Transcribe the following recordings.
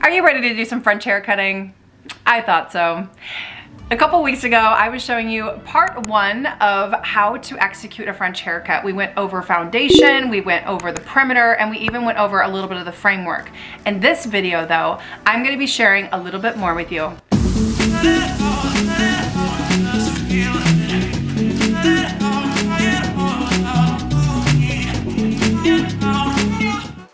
Are you ready to do some French hair cutting? I thought so. A couple weeks ago, I was showing you part one of how to execute a French haircut. We went over foundation, we went over the perimeter, and we even went over a little bit of the framework. In this video though, I'm gonna be sharing a little bit more with you.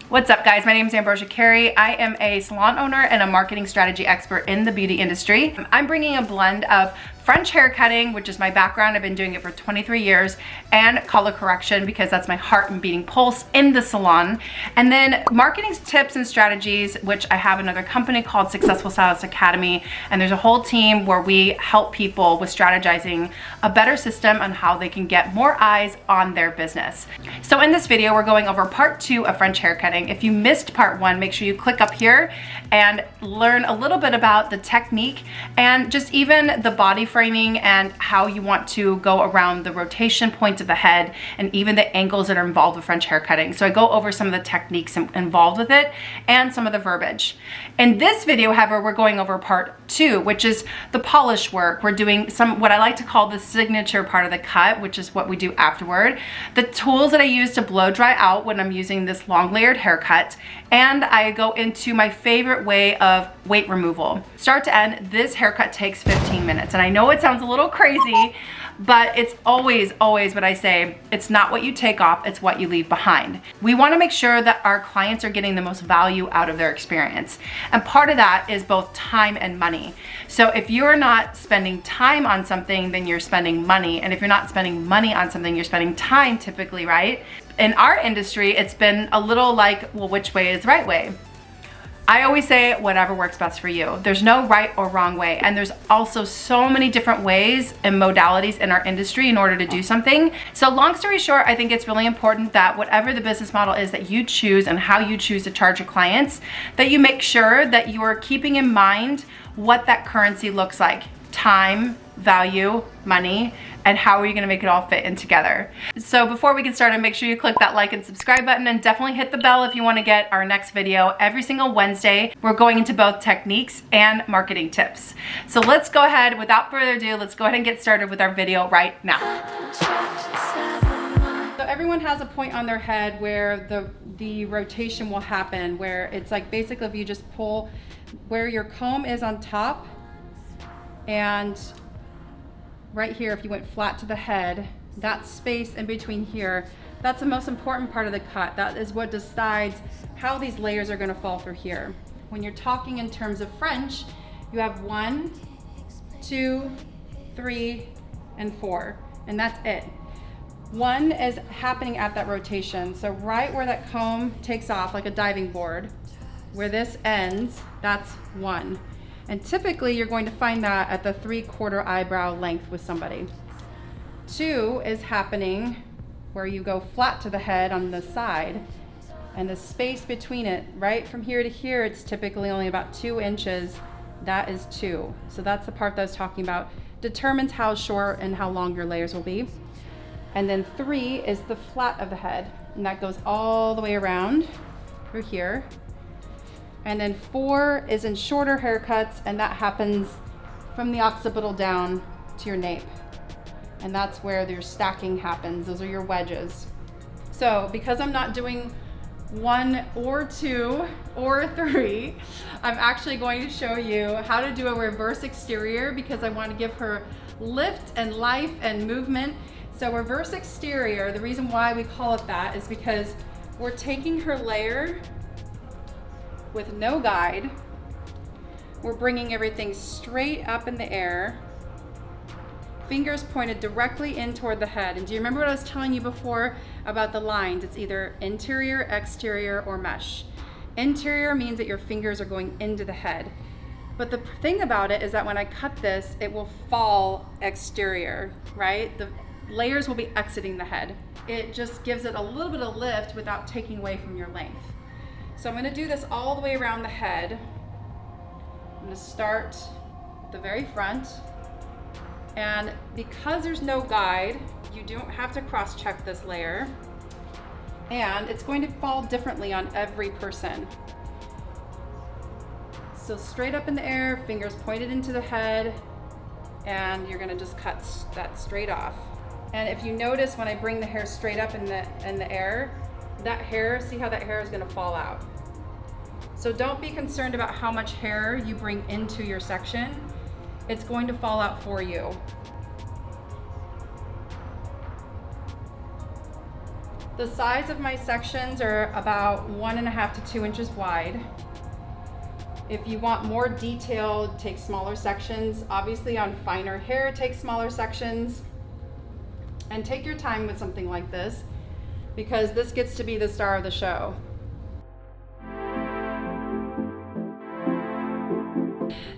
What's up guys, my name is Ambrosia Carey. I am a salon owner and a marketing strategy expert in the beauty industry. I'm bringing a blend of French hair cutting, which is my background. I've been doing it for 23 years, and color correction because that's my heart and beating pulse in the salon. And then marketing tips and strategies, which I have another company called Successful Stylist Academy. And there's a whole team where we help people with strategizing a better system on how they can get more eyes on their business. So in this video, we're going over part two of French hair cutting. If you missed part one, make sure you click up here and learn a little bit about the technique and just even the body framing and how you want to go around the rotation points of the head and even the angles that are involved with French hair cutting. So I go over some of the techniques involved with it and some of the verbiage. In this video, however, we're going over part two, which is the polish work. We're doing some, what I like to call the signature part of the cut, which is what we do afterward. The tools that I use to blow dry out when I'm using this long layered haircut. And I go into my favorite way of weight removal. Start to end, this haircut takes 15 minutes. And I know it sounds a little crazy, but it's always what I say, it's not what you take off, it's what you leave behind. We wanna make sure that our clients are getting the most value out of their experience. And part of that is both time and money. So if you're not spending time on something, then you're spending money. And if you're not spending money on something, you're spending time typically, right? In our industry, it's been a little like, well, which way is the right way? I always say whatever works best for you. There's no right or wrong way. And there's also so many different ways and modalities in our industry in order to do something. So long story short, I think it's really important that whatever the business model is that you choose and how you choose to charge your clients, that you make sure that you are keeping in mind what that currency looks like. Time, value, money, and how are you gonna make it all fit in together. So before we get started, make sure you click that like and subscribe button and definitely hit the bell if you wanna get our next video. Every single Wednesday, we're going into both techniques and marketing tips. So let's go ahead, without further ado, let's go ahead and get started with our video right now. So everyone has a point on their head where the rotation will happen, where it's like basically if you just pull where your comb is on top, and right here, if you went flat to the head, that space in between here, that's the most important part of the cut. That is what decides how these layers are gonna fall through here. When you're talking in terms of French, you have 1, 2, 3, and 4, and that's it. 1 is happening at that rotation. So right where that comb takes off, like a diving board, where this ends, that's 1. And typically you're going to find that at the 3/4 eyebrow length with somebody. 2 is happening where you go flat to the head on the side, and the space between it, right from here to here, it's typically only about 2 inches. That is 2. So that's the part that I was talking about. Determines how short and how long your layers will be. And then 3 is the flat of the head, and that goes all the way around through here. And then 4 is in shorter haircuts, and that happens from the occipital down to your nape. And that's where your stacking happens. Those are your wedges. So because I'm not doing 1 or 2 or 3, I'm actually going to show you how to do a reverse exterior because I want to give her lift and life and movement. So reverse exterior, the reason why we call it that is because we're taking her layer with no guide. We're bringing everything straight up in the air, fingers pointed directly in toward the head. And do you remember what I was telling you before about the lines? It's either interior, exterior, or mesh. Interior means that your fingers are going into the head. But the thing about it is that when I cut this, it will fall exterior, right? The layers will be exiting the head. It just gives it a little bit of lift without taking away from your length. So I'm gonna do this all the way around the head. I'm gonna start at the very front. And because there's no guide, you don't have to cross-check this layer. And it's going to fall differently on every person. So straight up in the air, fingers pointed into the head, and you're gonna just cut that straight off. And if you notice when I bring the hair straight up in the air, that hair, see how that hair is gonna fall out. So don't be concerned about how much hair you bring into your section. It's going to fall out for you. The size of my sections are about 1.5 to 2 inches wide. If you want more detail, take smaller sections. Obviously on finer hair, take smaller sections. And take your time with something like this, because this gets to be the star of the show.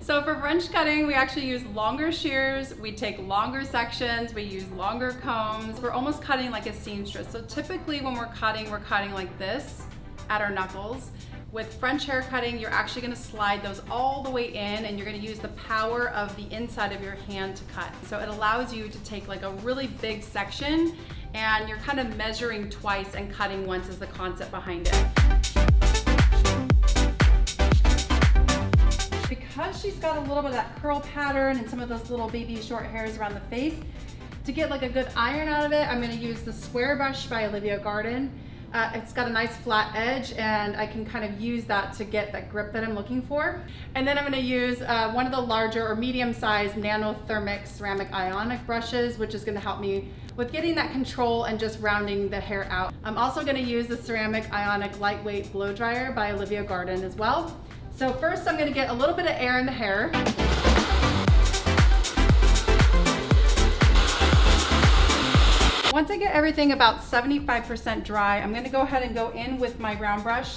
So for French cutting, we actually use longer shears, we take longer sections, we use longer combs. We're almost cutting like a seamstress. So typically when we're cutting like this at our knuckles. With French hair cutting, you're actually gonna slide those all the way in, and you're gonna use the power of the inside of your hand to cut. So it allows you to take like a really big section, and you're kind of measuring twice and cutting once is the concept behind it. Because she's got a little bit of that curl pattern and some of those little baby short hairs around the face, to get like a good iron out of it, I'm gonna use the Square Brush by Olivia Garden. It's got a nice flat edge, and I can kind of use that to get that grip that I'm looking for. And then I'm gonna use one of the larger or medium-sized nanothermic ceramic ionic brushes, which is gonna help me with getting that control and just rounding the hair out. I'm also gonna use the ceramic ionic lightweight blow dryer by Olivia Garden as well. So first I'm gonna get a little bit of air in the hair. Once I get everything about 75% dry, I'm gonna go ahead and go in with my round brush.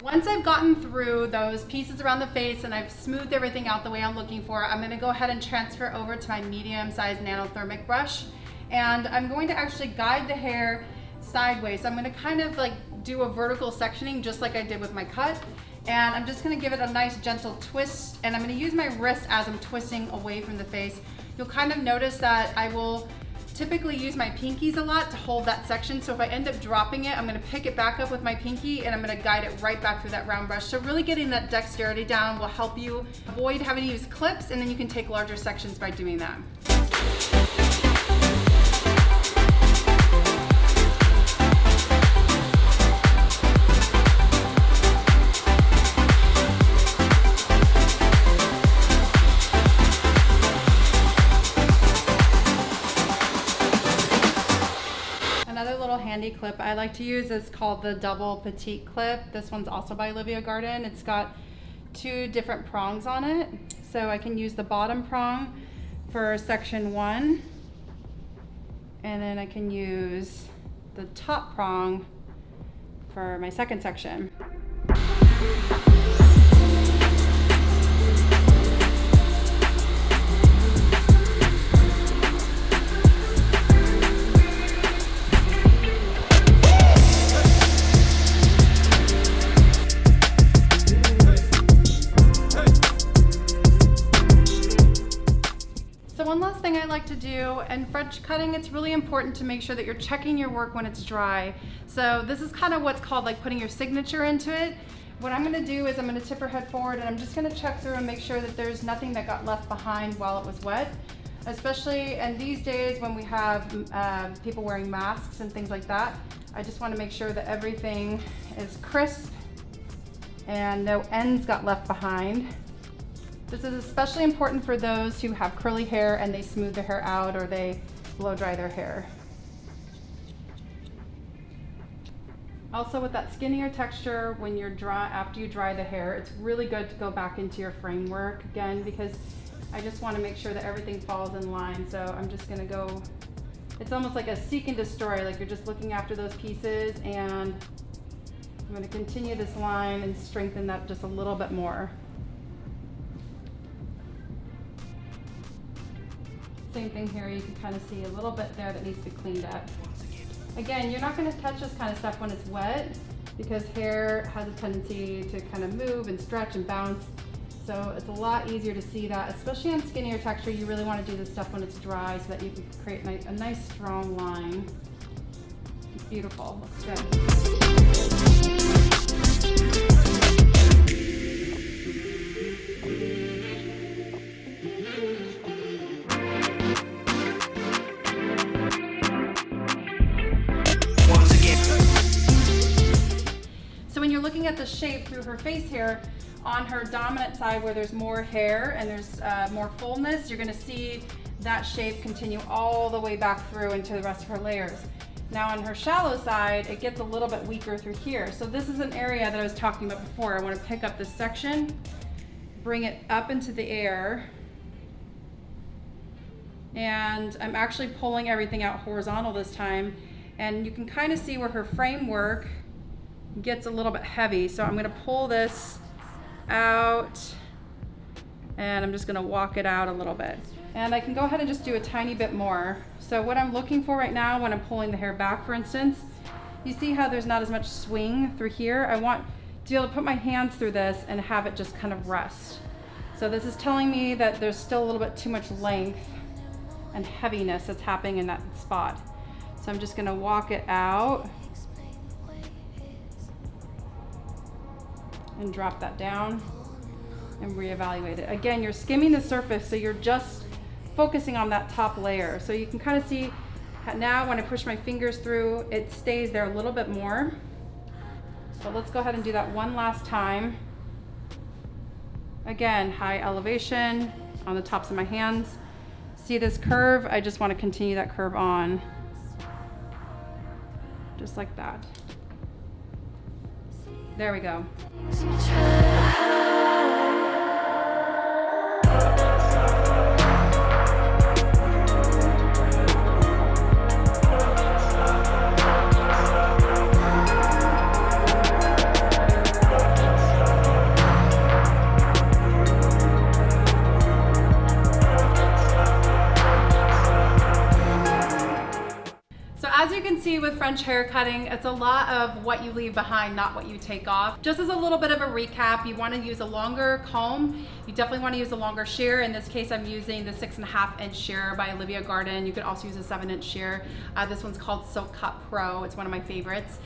Once I've gotten through those pieces around the face and I've smoothed everything out the way I'm looking for, I'm gonna go ahead and transfer over to my medium-sized nanothermic brush. And I'm going to actually guide the hair sideways. So I'm gonna kind of like do a vertical sectioning just like I did with my cut. And I'm just gonna give it a nice gentle twist, and I'm gonna use my wrist as I'm twisting away from the face. You'll kind of notice that I will typically use my pinkies a lot to hold that section. So if I end up dropping it, I'm gonna pick it back up with my pinky and I'm gonna guide it right back through that round brush. So really getting that dexterity down will help you avoid having to use clips, and then you can take larger sections by doing that. Handy clip I like to use is called the double petite clip. This one's also by Olivia Garden. It's got 2 different prongs on it. So I can use the bottom prong for section 1, and then I can use the top prong for my second section. One last thing I like to do, in French cutting, it's really important to make sure that you're checking your work when it's dry. So this is kind of what's called like putting your signature into it. What I'm gonna do is I'm gonna tip her head forward, and I'm just gonna check through and make sure that there's nothing that got left behind while it was wet. Especially in these days when we have people wearing masks and things like that. I just wanna make sure that everything is crisp and no ends got left behind. This is especially important for those who have curly hair and they smooth their hair out or they blow dry their hair. Also, with that skinnier texture, when you're after you dry the hair, it's really good to go back into your framework again, because I just want to make sure that everything falls in line. So I'm just going to go, it's almost like a seek and destroy, like you're just looking after those pieces, and I'm going to continue this line and strengthen that just a little bit more. Same thing here, you can kind of see a little bit there that needs to be cleaned up. Again, you're not going to touch this kind of stuff when it's wet. because hair has a tendency to kind of move and stretch and bounce. So it's a lot easier to see that, especially on skinnier texture. You really want to do this stuff when it's dry so that you can create a nice strong line. It's beautiful, looks good. So when you're looking at the shape through her face hair, on her dominant side where there's more hair and there's more fullness, you're gonna see that shape continue all the way back through into the rest of her layers. Now on her shallow side, it gets a little bit weaker through here. So this is an area that I was talking about before. I wanna pick up this section, bring it up into the air, and I'm actually pulling everything out horizontal this time. And you can kind of see where her framework gets a little bit heavy. So I'm gonna pull this out and I'm just gonna walk it out a little bit. And I can go ahead and just do a tiny bit more. So what I'm looking for right now when I'm pulling the hair back, for instance, you see how there's not as much swing through here? I want to be able to put my hands through this and have it just kind of rest. So this is telling me that there's still a little bit too much length and heaviness that's happening in that spot. So I'm just gonna walk it out and drop that down and reevaluate it. Again, you're skimming the surface, so you're just focusing on that top layer. So you can kind of see now when I push my fingers through, it stays there a little bit more. So let's go ahead and do that one last time. Again, high elevation on the tops of my hands. See this curve? I just want to continue that curve on. Just like that. There we go. As you can see with French hair cutting, it's a lot of what you leave behind, not what you take off. Just as a little bit of a recap, you want to use a longer comb. You definitely want to use a longer shear. In this case, I'm using the 6.5 inch shear by Olivia Garden. You could also use a 7-inch shear. This one's called Silk Cut Pro. It's one of my favorites.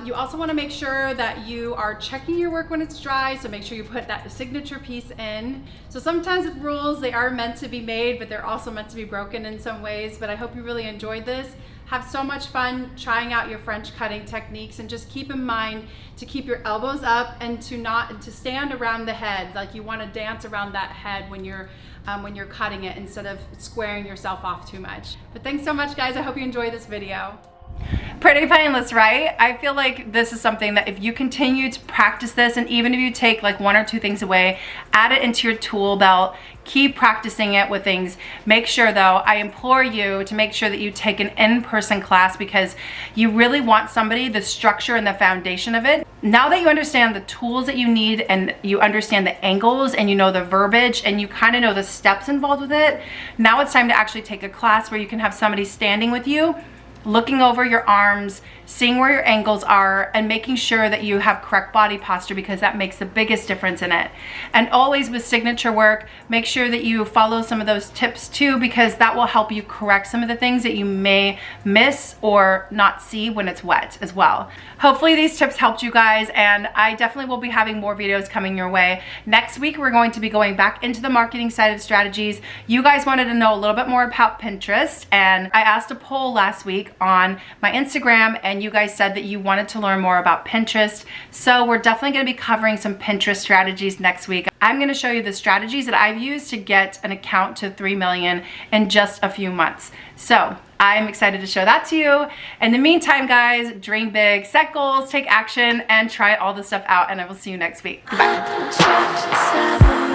You also want to make sure that you are checking your work when it's dry, so make sure you put that signature piece in. So sometimes with rules, they are meant to be made, but they're also meant to be broken in some ways. But I hope you really enjoyed this. Have so much fun trying out your French cutting techniques, and just keep in mind to keep your elbows up and to stand around the head. Like you want to dance around that head when you're cutting it, instead of squaring yourself off too much. But thanks so much, guys. I hope you enjoyed this video. Pretty painless, right? I feel like this is something that if you continue to practice this, and even if you take like 1 or 2 things away, add it into your tool belt, keep practicing it with things. Make sure though, I implore you to make sure that you take an in-person class, because you really want somebody, the structure and the foundation of it. Now that you understand the tools that you need, and you understand the angles, and you know the verbiage, and you kind of know the steps involved with it, now it's time to actually take a class where you can have somebody standing with you, looking over your arms, seeing where your angles are, and making sure that you have correct body posture, because that makes the biggest difference in it. And always with signature work, make sure that you follow some of those tips too, because that will help you correct some of the things that you may miss or not see when it's wet as well. Hopefully these tips helped you guys, and I definitely will be having more videos coming your way. Next week, we're going to be going back into the marketing side of strategies. You guys wanted to know a little bit more about Pinterest, and I asked a poll last week on my Instagram, and you guys said that you wanted to learn more about Pinterest. So we're definitely going to be covering some Pinterest strategies next week. I'm going to show you the strategies that I've used to get an account to 3 million in just a few months. So I'm excited to show that to you. In the meantime, guys, dream big, set goals, take action, and try all this stuff out, and I will see you next week. Goodbye.